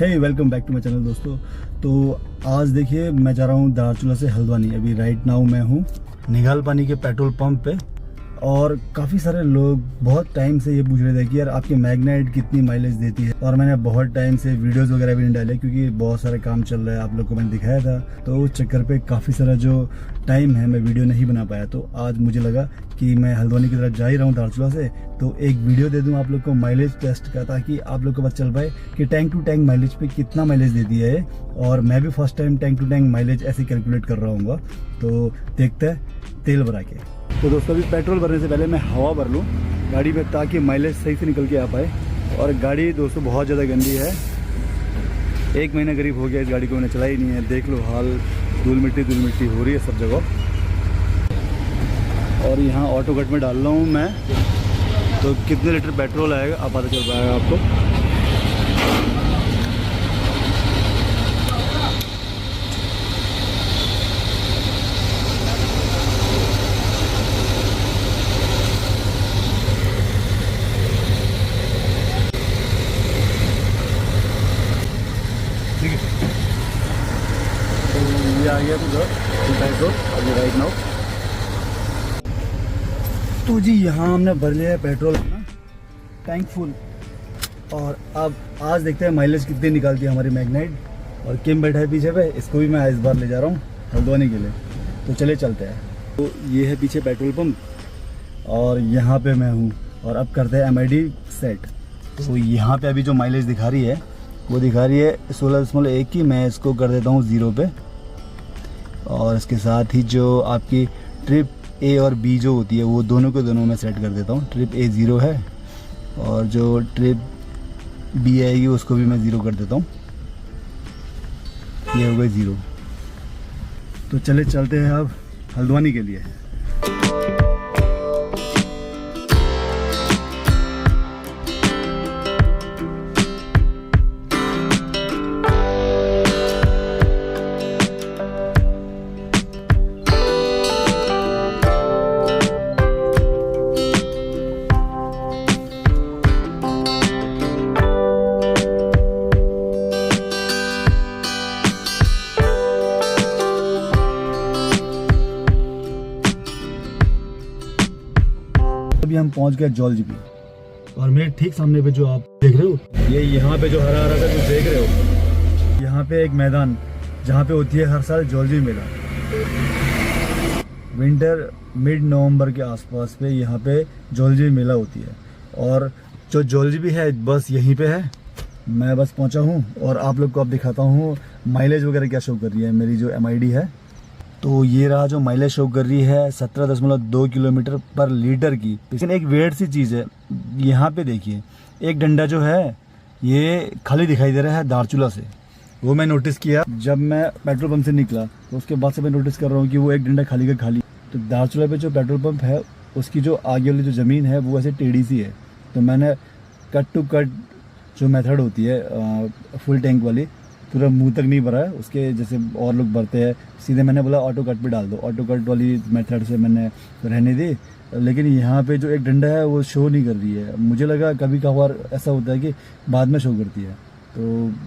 Hey welcome back to my channel दोस्तों। तो आज देखिए मैं जा रहा हूँ धारचूला से हल्द्वानी। अभी राइट नाउ मैं हूँ निगाल पानी के पेट्रोल पंप पे और काफ़ी सारे लोग बहुत टाइम से ये पूछ रहे थे कि यार आपकी मैग्नाइट कितनी माइलेज देती है। और मैंने बहुत टाइम से वीडियोस वगैरह भी नहीं डाले क्योंकि बहुत सारे काम चल रहा है, आप लोग को मैंने दिखाया था। तो उस चक्कर पे काफ़ी सारा जो टाइम है मैं वीडियो नहीं बना पाया। तो आज मुझे लगा कि मैं हल्द्वानी की तरफ जा ही रहा हूँ धारचूला से, तो एक वीडियो दे दूँ आप लोग को माइलेज टेस्ट का, ताकि आप लोग को पता चल पाए कि टैंक टू टैंक माइलेज पे कितना माइलेज देती है। और मैं भी first time tank to tank mileage ऐसे कैलकुलेट कर रहा हूँ। तो देखते हैं तेल भरा के। तो दोस्तों अभी पेट्रोल भरने से पहले मैं हवा भर लूँ गाड़ी में ताकि माइलेज सही से निकल के आ पाए। और गाड़ी दोस्तों बहुत ज़्यादा गंदी है, 1 महीना करीब हो गया इस गाड़ी को मैंने चलाई नहीं है। देख लो हाल, धूल मिट्टी हो रही है सब जगह। और यहाँ ऑटो कट में डाल रहा हूँ मैं, तो कितने लीटर पेट्रोल आएगा अब पता चल पाएगा आपको। ठीक है, तो ये आ गया पेट्रोल अभी राइट नाउ। तो जी यहाँ हमने भर लिया है पेट्रोल अपना टैंक फुल। और अब आज देखते हैं माइलेज कितनी निकालती है हमारी मैग्नाइट। और किम बैठा है पीछे पे, इसको भी मैं इस बार ले जा रहा हूँ हल्द्वानी के लिए। तो चले चलते हैं। तो ये है पीछे पेट्रोल पंप और यहाँ पे मैं हूँ। और अब करते हैं MID सेट। तो यहाँ पे अभी जो माइलेज दिखा रही है वो दिखा रही है 16.1 की। मैं इसको कर देता हूँ 0 पे। और इसके साथ ही जो आपकी ट्रिप A और B जो होती है वो दोनों को दोनों में सेट कर देता हूँ। ट्रिप A 0 है और जो ट्रिप B आएगी उसको भी मैं 0 कर देता हूँ। ये हो गई 0। तो चले चलते हैं अब हल्द्वानी के लिए। अभी हम पहुंच गए जौलजीबी। और मेरे ठीक सामने पे जो आप देख रहे हो, ये यहाँ पे जो हरा हरा सा कुछ देख रहे हो, यहाँ पे एक मैदान जहाँ पे होती है हर साल जौलजीबी मेला। विंटर मिड नवंबर के आसपास पे यहाँ पे जौलजीबी मेला होती है। और जो जौलजीबी है बस यहीं पे है। मैं बस पहुँचा हूँ और आप लोग को अब दिखाता हूँ माइलेज वगैरह क्या शो कर रही है मेरी जो MID है। तो ये रहा जो माइलेज शो कर रही है 17.2 किलोमीटर पर लीटर की। लेकिन एक वेट सी चीज़ है, यहाँ पे देखिए एक डंडा जो है ये खाली दिखाई दे रहा है धारचूला से। वो मैं नोटिस किया जब मैं पेट्रोल पंप से निकला, तो उसके बाद से मैं नोटिस कर रहा हूँ कि वो एक डंडा खाली का खाली। तो धारचूला पे जो पेट्रोल पंप है उसकी जो आगे वाली जो ज़मीन है वो ऐसे टेढ़ी सी है। तो मैंने कट टू कट जो मेथड होती है फुल टैंक वाली, पूरा मुंह तक नहीं भरा है उसके जैसे और लोग भरते हैं, सीधे मैंने बोला ऑटो कट पे डाल दो। ऑटो कट वाली मेथड से मैंने रहने दी। लेकिन यहाँ पे जो एक डंडा है वो शो नहीं कर रही है। मुझे लगा कभी कभार ऐसा होता है कि बाद में शो करती है, तो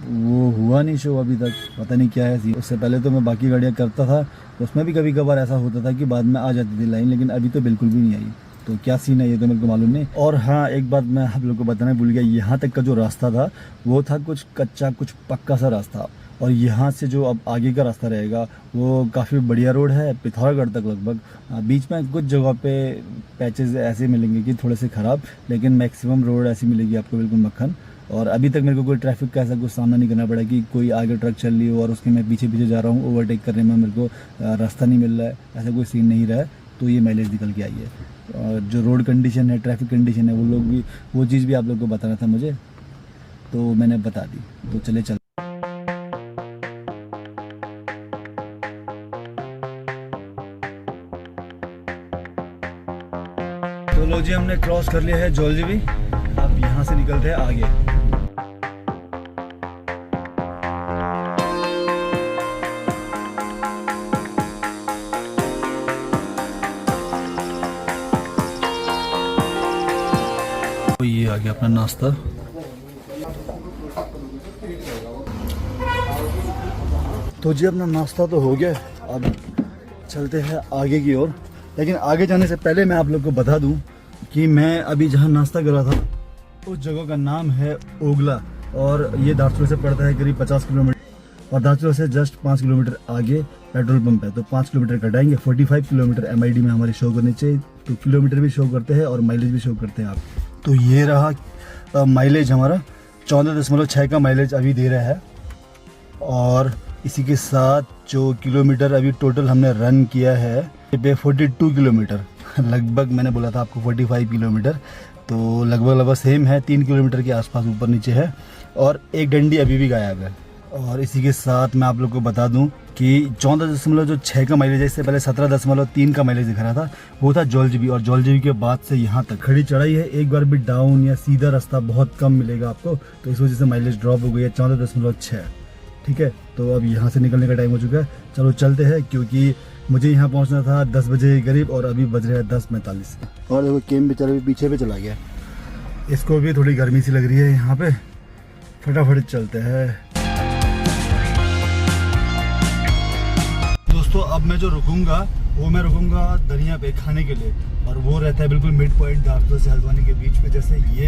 वो हुआ नहीं शो अभी तक, पता नहीं क्या है। उससे पहले तो मैं बाकी गाड़ियाँ करता था, उसमें भी कभी कभार ऐसा होता था कि बाद में आ जाती थी लाइन, लेकिन अभी तो बिल्कुल भी नहीं आई। तो क्या सीन है ये तो मेरे को मालूम नहीं। और हाँ, एक बात मैं आप लोग को बताना भूल गया, यहाँ तक का जो रास्ता था वो था कुछ कच्चा कुछ पक्का सा रास्ता। और यहाँ से जो अब आगे का रास्ता रहेगा वो काफ़ी बढ़िया रोड है, पिथौरागढ़ तक लगभग। बीच में कुछ जगह पे पैचेस ऐसे मिलेंगे कि थोड़े से ख़राब, लेकिन मैक्सिमम रोड ऐसी मिलेगी आपको बिल्कुल मक्खन। और अभी तक मेरे को कोई ट्रैफिक का ऐसा कुछ सामना नहीं करना पड़ा कि कोई आगे ट्रक चल रही हो और उसके मैं पीछे पीछे जा रहा हूँ, ओवरटेक करने में मेरे को रास्ता नहीं मिल रहा है, ऐसा कोई सीन नहीं रहा है। तो ये माइलेज निकल के आई है। और जो रोड कंडीशन है, ट्रैफिक कंडीशन है, वो लोग भी वो चीज़ भी आप लोग को बताना था मुझे, तो मैंने बता दी। तो चले चल। तो लो जी, हमने क्रॉस कर लिया है जौलजीबी। अब यहाँ से निकलते हैं आगे। तो ये आ गया अपना नाश्ता। तो जी अपना नाश्ता तो हो गया, अब चलते हैं आगे की ओर। लेकिन आगे जाने से पहले मैं आप लोग को बता दूं कि मैं अभी जहां नाश्ता कर रहा था उस जगह का नाम है ओगला, और ये दार्चुला से पड़ता है करीब 50 किलोमीटर, और दार्चुला से जस्ट 5 किलोमीटर आगे पेट्रोल पंप है। तो 5 किलोमीटर कटाएंगे। 45 किलोमीटर MID में हमारे शो करने चाहिए, तो किलोमीटर भी शो करते हैं और माइलेज भी शो करते हैं आप। तो ये रहा माइलेज हमारा, 14.6 का माइलेज अभी दे रहा है। और इसी के साथ जो किलोमीटर अभी टोटल हमने रन किया है पे 42 किलोमीटर लगभग। मैंने बोला था आपको 45 किलोमीटर, तो लगभग सेम है, 3 किलोमीटर के आसपास ऊपर नीचे है, और एक डंडी अभी भी गायब है। और इसी के साथ मैं आप लोग को बता दूं कि 14.6 का माइलेज है, इससे पहले 17.3 का माइलेज दिखा रहा था, वो था जौलजीबी। और जौलजीबी के बाद से यहाँ तक खड़ी चढ़ाई है, एक बार भी डाउन या सीधा रास्ता बहुत कम मिलेगा आपको, तो इस वजह से माइलेज ड्रॉप हो गई है 14.6। ठीक है, तो अब यहाँ से निकलने का टाइम हो चुका है, चलो चलते हैं, क्योंकि मुझे यहाँ पहुँचना था 10 बजे के करीब और अभी बज रहे हैं 10:45। और देखो केम बेचारा भी पीछे पे चला गया, इसको भी थोड़ी गर्मी सी लग रही है यहाँ पे। फटाफट चलते हैं दोस्तों। अब मैं जो रुकूंगा वो मैं रुकूंगा दनिया पे खाने के लिए, और वो रहता है बिल्कुल मिड पॉइंट दार्चुला से हल्द्वानी के बीच पे। जैसे ये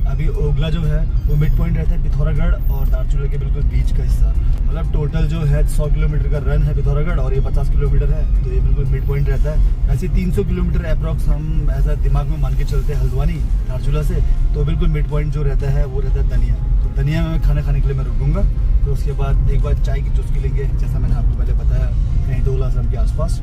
अभी ओगला जो है वो मिड पॉइंट रहता है पिथौरागढ़ और दार्चुला के बिल्कुल बीच का हिस्सा। मतलब टोटल जो है 100 किलोमीटर का रन है पिथौरागढ़, और ये 50 किलोमीटर है, तो ये बिल्कुल मिड पॉइंट रहता है। ऐसे 300 किलोमीटर अप्रॉक्स हम ऐसा दिमाग में मान के चलते हैं हल्द्वानी दार्चुला से, तो बिल्कुल मिड पॉइंट जो रहता है वो रहता है दनिया। तो दनिया में खाना खाने के लिए मैं रुकूंगा, तो उसके बाद एक बार चाय की चुस्की लेंगे, जैसा मैंने आपको पहले बताया, कहीं डोल आश्रम के आसपास।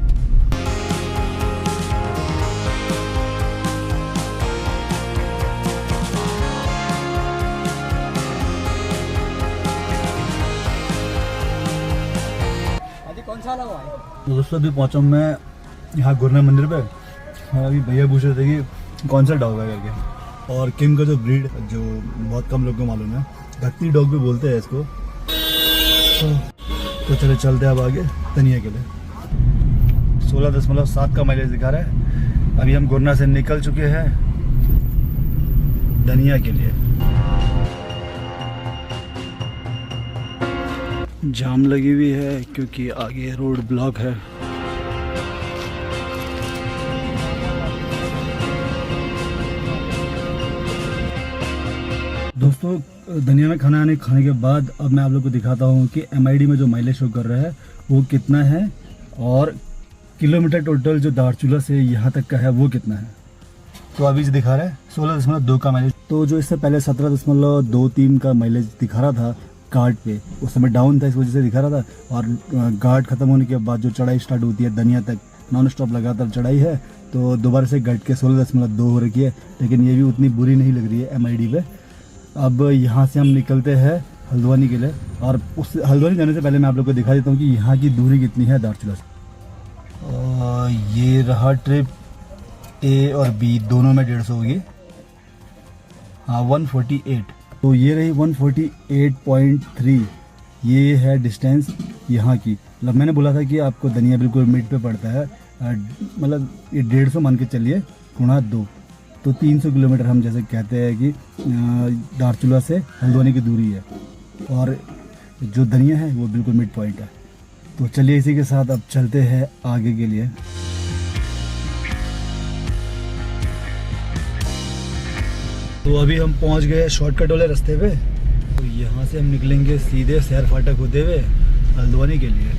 तो दोस्तों अभी पहुंचा हूँ मैं यहाँ गुरना मंदिर पे, और अभी भैया पूछ रहे थे कि कौन सा डॉग है करके। और किंग का जो ब्रीड जो बहुत कम लोगों को मालूम है, धकती डॉग भी बोलते हैं इसको। तो चले चलते हैं अब आगे दनिया के लिए। 16.7 का माइलेज दिखा रहा है। अभी हम गुरना से निकल चुके हैं दनिया के लिए। जाम लगी हुई है क्योंकि आगे रोड ब्लॉक है। दोस्तों धनिया में खाना खाने के बाद अब मैं आप लोग को दिखाता हूँ कि MID में जो माइलेज शो कर रहा है वो कितना है, और किलोमीटर टोटल जो दार्चुला से यहाँ तक का है वो कितना है। तो अभी जो दिखा रहा है 16.2 का माइलेज। तो जो इससे पहले 17.23 का माइलेज दिखा रहा था घाट पे, उस समय डाउन था, इस वजह से दिखा रहा था। और घाट खत्म होने के बाद जो चढ़ाई स्टार्ट होती है दनिया तक, नॉन स्टॉप लगातार चढ़ाई है, तो दोबारा से घट के 16.2 हो रखी है, लेकिन ये भी उतनी बुरी नहीं लग रही है MID पे। अब यहाँ से हम निकलते हैं हल्द्वानी के लिए, और उस हल्द्वानी जाने से पहले मैं आप लोग को दिखा देता हूँ कि यहाँ की दूरी कितनी है दार्चुला से। ये रहा ट्रिप A और B दोनों में 150 होगी, हाँ 148। तो ये रही 148.3, ये है डिस्टेंस यहाँ की। मतलब मैंने बोला था कि आपको दनिया बिल्कुल मिड पे पड़ता है, मतलब ये 150 मान के चलिए गुणा 2, तो 300 किलोमीटर हम जैसे कहते हैं कि दार्चुला से हल्द्वानी की दूरी है, और जो दनिया है वो बिल्कुल मिड पॉइंट है। तो चलिए इसी के साथ अब चलते हैं आगे के लिए। तो अभी हम पहुंच गए शॉर्टकट वाले रास्ते पे, तो यहाँ से हम निकलेंगे सीधे शहर फाटक होते हुए हल्द्वानी के लिए।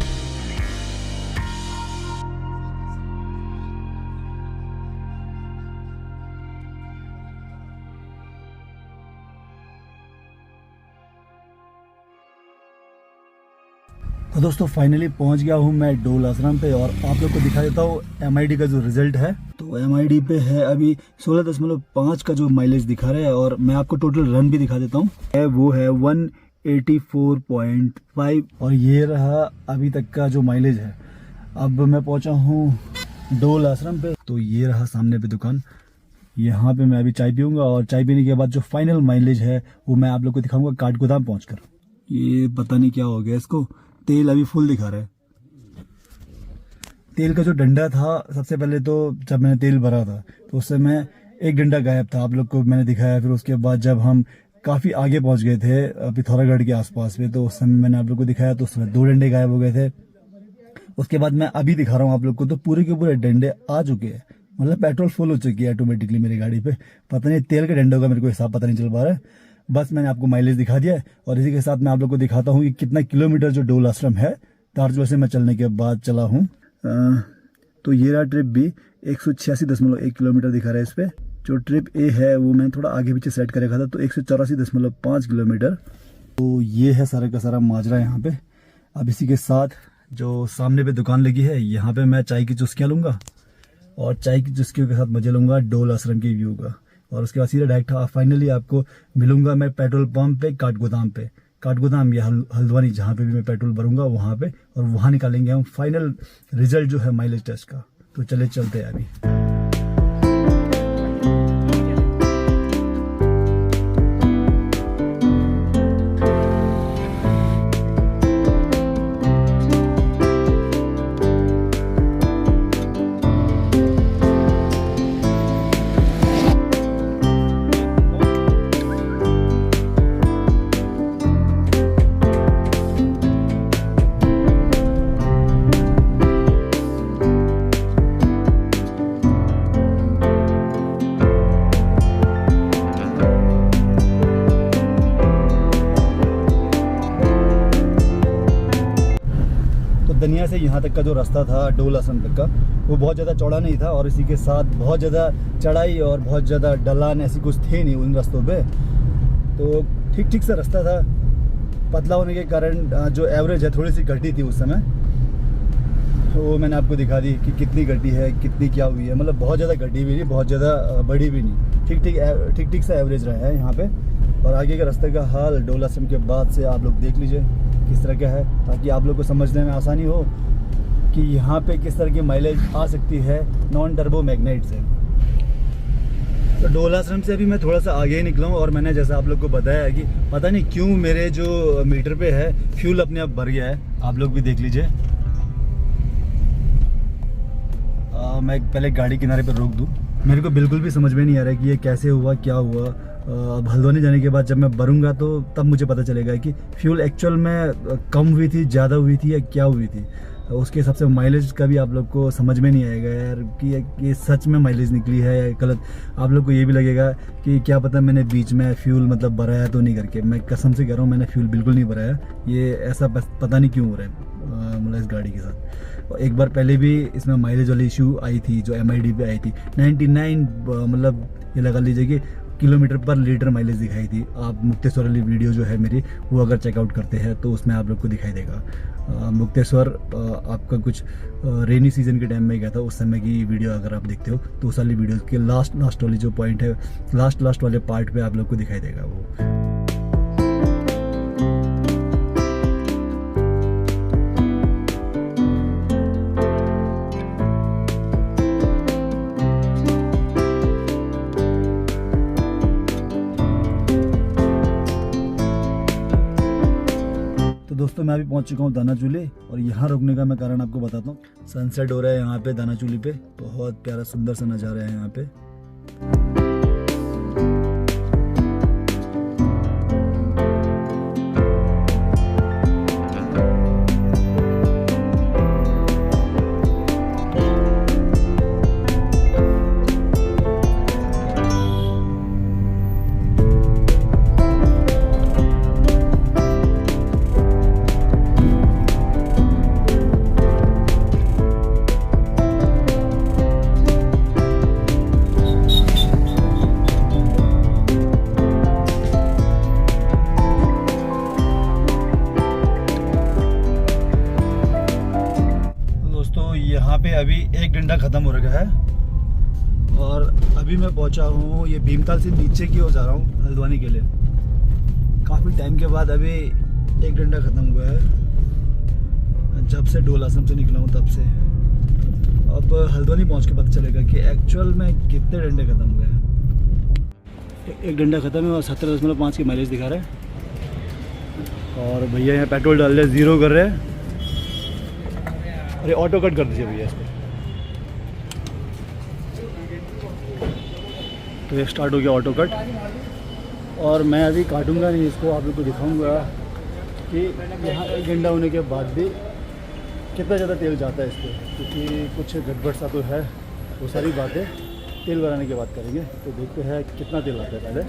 तो दोस्तों फाइनली पहुंच गया हूं मैं डोल आश्रम पे, और आप लोग को दिखा देता हूं MID का जो रिजल्ट है। तो MID पे है अभी 16.5 का जो माइलेज दिखा रहा है, और मैं आपको टोटल रन भी दिखा देता हूं, वो है 184.5, और ये रहा अभी तक का जो माइलेज है। अब मैं पहुंचा हूं डोल आश्रम पे, तो ये रहा सामने पे दुकान, यहाँ पे मैं अभी चाय पीऊंगा, और चाय पीने के बाद जो फाइनल माइलेज है वो मैं आप लोग को दिखाऊंगा काठगोदाम पहुंचकर। ये पता नहीं क्या हो गया इसको, तेल अभी फुल दिखा रहा है। तेल का जो डंडा था, सबसे पहले तो जब मैंने तेल भरा था तो उस समय एक डंडा गायब था, आप लोग को मैंने दिखाया। फिर उसके बाद जब हम काफ़ी आगे पहुंच गए थे पिथौरागढ़ के आसपास में। तो उस समय मैंने आप लोग को दिखाया तो उसमें 2 डंडे गायब हो गए थे। उसके बाद मैं अभी दिखा रहा हूँ आप लोग को, तो पूरे के पूरे डंडे आ चुके हैं। मतलब पेट्रोल फुल हो चुकी है ऑटोमेटिकली मेरी गाड़ी पे। पता नहीं तेल के डंडों का मेरे को हिसाब पता नहीं चल पा रहा है। बस मैंने आपको माइलेज दिखा दिया है और इसी के साथ मैं आप लोग को दिखाता हूँ कि कितना किलोमीटर जो डोल आश्रम है तारजोल से मैं चलने के बाद चला हूँ। तो ये रहा ट्रिप भी 186.1 किलोमीटर दिखा रहा है इस पर। जो ट्रिप ए है वो मैंने थोड़ा आगे पीछे सेट कर रखा था, तो 184.5 किलोमीटर। तो ये है सारा का सारा माजरा यहाँ पे। अब इसी के साथ जो सामने पे दुकान लगी है यहाँ पे मैं चाय की चुस्कियाँ लूँगा और चाय की चुस्कियों के साथ मजे लूँगा डोल आश्रम के व्यू का। और उसके बाद सीधा डायरेक्ट फाइनली आपको मिलूंगा मैं पेट्रोल पंप पे काठगोदाम या हल्द्वानी, जहाँ पे भी मैं पेट्रोल भरूंगा वहाँ पे, और वहाँ निकालेंगे हम फाइनल रिजल्ट जो है माइलेज टेस्ट का। तो चले चलते हैं अभी। दनिया से यहाँ तक का जो रास्ता था डोल आश्रम तक का, वो बहुत ज़्यादा चौड़ा नहीं था और इसी के साथ बहुत ज़्यादा चढ़ाई और बहुत ज़्यादा ढलान ऐसी कुछ थे नहीं उन रास्तों पे। तो ठीक ठीक सा रास्ता था। पतला होने के कारण जो एवरेज है थोड़ी सी घटी थी उस समय, तो वो मैंने आपको दिखा दी कि कितनी घटी है, कितनी क्या हुई है। मतलब बहुत ज़्यादा घटी भी नहीं, बहुत ज़्यादा बड़ी भी नहीं, ठीक ठीक सा एवरेज रहा है यहाँ पे। और आगे के रास्ते का हाल डोल आश्रम के बाद से आप लोग देख लीजिए किस तरह का है, ताकि आप लोग को समझने में आसानी हो कि यहाँ पे किस तरह की माइलेज आ सकती है नॉन टर्बो मैग्नेट से। तो डोल आश्रम से अभी मैं थोड़ा सा आगे ही निकला हूँ और मैंने जैसा आप लोग को बताया कि पता नहीं क्यों मेरे जो मीटर पे है फ्यूल अपने आप भर गया है। आप लोग भी देख लीजिए। मैं पहले गाड़ी किनारे पर रोक दूँ। मेरे को बिल्कुल भी समझ में नहीं आ रहा है कि ये कैसे हुआ, क्या हुआ। अब हल्द्वानी जाने के बाद जब मैं भरूंगा तो तब मुझे पता चलेगा कि फ्यूल एक्चुअल में कम हुई थी, ज़्यादा हुई थी या क्या हुई थी। उसके हिसाब से माइलेज का भी आप लोग को समझ में नहीं आएगा यार कि ये सच में माइलेज निकली है या गलत। आप लोग को ये भी लगेगा कि क्या पता मैंने बीच में फ्यूल मतलब भराया तो नहीं करके। मैं कसम से कह रहा हूँ मैंने फ्यूल बिल्कुल नहीं भराया। ये ऐसा पता नहीं क्यों हो रहा है मतलब इस गाड़ी के साथ। एक बार पहले भी इसमें माइलेज वाली इशू आई थी जो MID पे आई थी 99 मतलब ये लगा लीजिए कि किलोमीटर पर लीटर माइलेज दिखाई थी। आप मुक्तेश्वर वाली वीडियो जो है मेरी वो अगर चेकआउट करते हैं तो उसमें आप लोग को दिखाई देगा। मुक्तेश्वर आपका कुछ रेनी सीजन के टाइम में गया था, उस समय की वीडियो अगर आप देखते हो तो उस वाली वीडियो के लास्ट वाली जो पॉइंट है लास्ट वाले पार्ट पे आप लोग को दिखाई देगा वो। दोस्तों मैं अभी पहुंच चुका हूं दानाचूली और यहाँ रुकने का मैं कारण आपको बताता हूँ। सनसेट हो रहा है यहाँ पे दानाचूली पे, बहुत प्यारा सुंदर सा नज़ारा है यहाँ पे। अभी एक डंडा ख़त्म हो रखा है और अभी मैं पहुंचा हूँ ये भीमताल से नीचे की ओर जा रहा हूँ हल्द्वानी के लिए। काफ़ी टाइम के बाद अभी एक डंडा ख़त्म हुआ है। जब से डोल आश्रम से निकला हूँ तब से। अब हल्द्वानी पहुँच के पता चलेगा कि एक्चुअल में कितने डंडे ख़त्म हुए हैं। एक डंडा ख़त्म है और 17.5 की माइलेज दिखा रहा है। और भैया यहाँ पेट्रोल डाल रहे 0 कर रहे हैं। अरे ऑटो कट कर दीजिए भैया इसको। तो ये स्टार्ट हो गया ऑटो कट। और मैं अभी काटूंगा नहीं इसको, आप लोग को दिखाऊंगा कि यहाँ 1 घंटा होने के बाद भी कितना ज़्यादा तेल जाता है इस पर, क्योंकि कुछ गड़बड़ सा तो है। वो सारी बातें तेल भराने के बाद करेंगे। तो देखते हैं कितना तेल आता है पहले।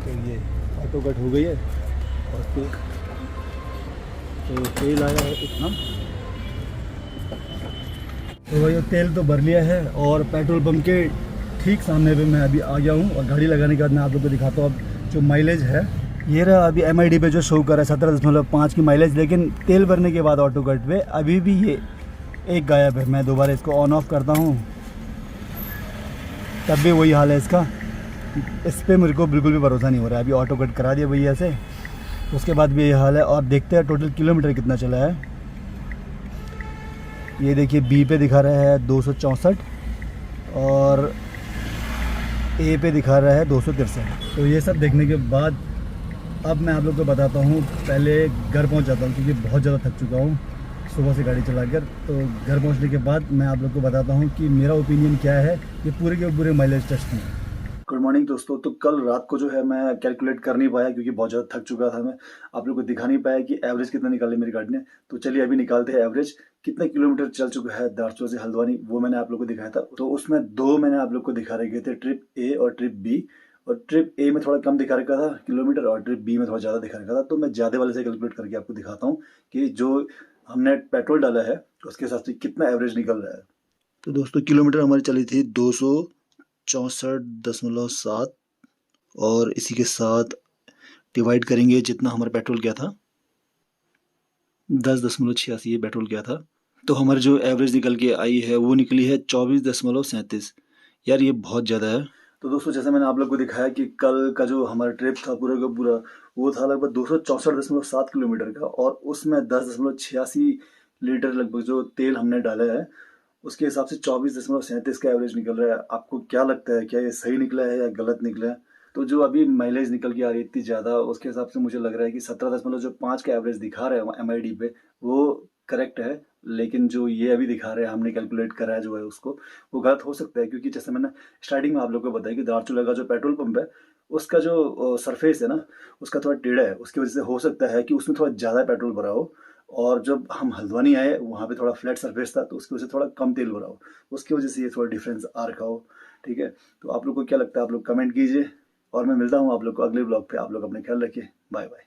तो ये ऑटो कट हो गई है और फिर तो तेल आया है इतना। तो भाई तेल तो भर लिया है और पेट्रोल पंप के ठीक सामने पे मैं अभी आ गया हूँ। और गाड़ी लगाने के बाद मैं आप लोग को दिखाता हूँ अब जो माइलेज है। ये रहा अभी MID पे जो शो कर रहा है 17.5 की माइलेज, लेकिन तेल भरने के बाद ऑटो कट पे अभी भी ये एक गायब है। मैं दोबारा इसको ऑन ऑफ करता हूँ, तब भी वही हाल है इसका। इस पर मेरे को बिल्कुल भी भरोसा नहीं हो रहा है। अभी ऑटो कट करा दिया भैया से, उसके बाद भी ये हाल है। और देखते हैं टोटल किलोमीटर कितना चला है। ये देखिए बी पे दिखा रहा है 264 और ए पे दिखा रहा है 263। तो ये सब देखने के बाद अब मैं आप लोग को बताता हूँ। पहले घर पहुँच जाता हूँ क्योंकि बहुत ज़्यादा थक चुका हूँ सुबह से गाड़ी चलाकर। तो घर पहुँचने के बाद मैं आप लोग को बताता हूँ कि मेरा ओपिनियन क्या है ये पूरे के पूरे माइलेज टेस्ट में। गुड मॉर्निंग दोस्तों। तो कल रात को जो है मैं कैलकुलेट कर नहीं पाया क्योंकि बहुत ज़्यादा थक चुका था मैं। आप लोग को दिखा नहीं पाया कि एवरेज कितना निकाले मेरी गाड़ी ने। तो चलिए अभी निकालते हैं एवरेज। कितने किलोमीटर चल चुका है दारचूला से हल्द्वानी, वो मैंने आप लोग को दिखाया था। तो उसमें 2 मैंने आप लोग को दिखा रखे थे, ट्रिप ए और ट्रिप बी। और ट्रिप ए में थोड़ा कम दिखा रखा था किलोमीटर और ट्रिप बी में थोड़ा ज़्यादा दिखा रखा था। तो मैं ज़्यादा वाले से कैलकुलेट करके आपको दिखाता हूँ कि जो हमने पेट्रोल डाला है उसके हिसाब से कितना एवरेज निकल रहा है। तो दोस्तों किलोमीटर हमारी चली थी 264.7 और इसी के साथ डिवाइड करेंगे जितना हमारा पेट्रोल गया था 10.86 ये पेट्रोल गया था। तो हमारी जो एवरेज निकल के आई है वो निकली है 24.37। यार ये बहुत ज़्यादा है। तो दोस्तों जैसे मैंने आप लोग को दिखाया कि कल का जो हमारा ट्रिप था पूरा का पूरा वो था लगभग 264.7 किलोमीटर का, और उसमें 10.86 लीटर लगभग जो तेल हमने डाला है उसके हिसाब से 24.37 का एवरेज निकल रहा है। आपको क्या लगता है, क्या ये सही निकला है या गलत निकला है? तो जो अभी माइलेज निकल के आ रही है इतनी ज़्यादा, उसके हिसाब से मुझे लग रहा है कि 17.5 का एवरेज दिखा रहा है MID पे वो करेक्ट है। लेकिन जो ये अभी दिखा रहे हैं हमने कैलकुलेट करा है जो है उसको, वो गलत हो सकता है। क्योंकि जैसे मैंने स्टार्टिंग में आप लोग को बताया कि दारचूला का जो पेट्रोल पंप है उसका जो सरफेस है ना उसका थोड़ा टेढ़ा है, उसकी वजह से हो सकता है कि उसमें थोड़ा ज़्यादा पेट्रोल भरा हो। और जब हम हल्द्वानी आए वहाँ पे थोड़ा फ्लैट सरफेस था तो उसकी वजह से थोड़ा कम तेल भरा हो, उसकी वजह से ये थोड़ा डिफरेंस आ रखा हो। ठीक है, तो आप लोग को क्या लगता है आप लोग कमेंट कीजिए और मैं मिलता हूँ आप लोग को अगले ब्लॉग पे। आप लोग अपने ख्याल रखिए। Bye bye.